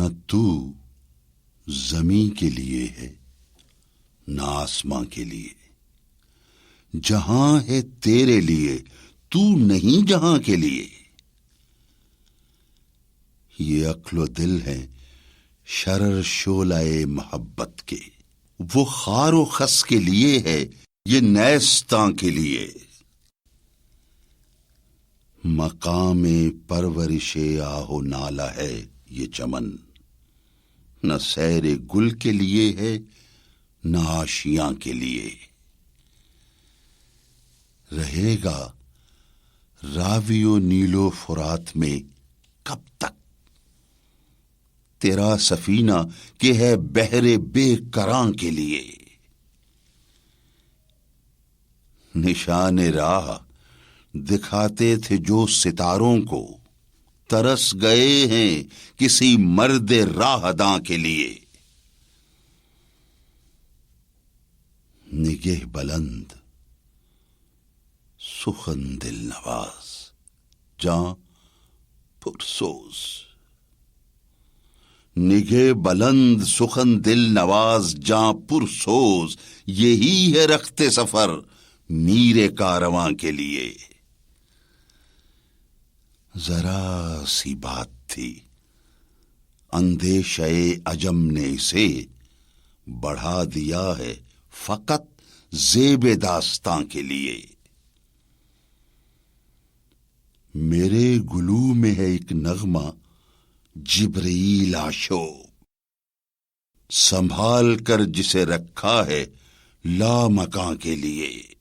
نہ تو زمین کے لیے ہے نہ آسماں کے لیے، جہاں ہے تیرے لیے تو نہیں جہاں کے لیے۔ یہ عقل و دل ہے شرر شعلہ محبت کے، وہ خار و خس کے لیے ہے یہ نیستاں کے لیے۔ مقام پرورش آہ و نالہ ہے یہ چمن، نہ سیر گل کے لیے ہے نہ آشیاں کے لیے۔ رہے گا راوی و نیل و فرات میں کب تک تیرا سفینہ کہ ہے بحر بے کراں کے لیے۔ نشان راہ دکھاتے تھے جو ستاروں کو، ترس گئے ہیں کسی مرد راہ داں کے لیے۔ نگہ بلند سخن دل نواز جاں پرسوز، نگہ بلند سخن دل نواز جاں پرسوز، یہی ہے رخت سفر میر کارواں کے لیے۔ ذرا سی بات تھی اندیشہ عجم نے اسے بڑھا دیا ہے فقط زیب داستاں کے لیے۔ میرے گلو میں ہے ایک نغمہ جبریل آشوب، سنبھال کر جسے رکھا ہے لامکاں کے لیے۔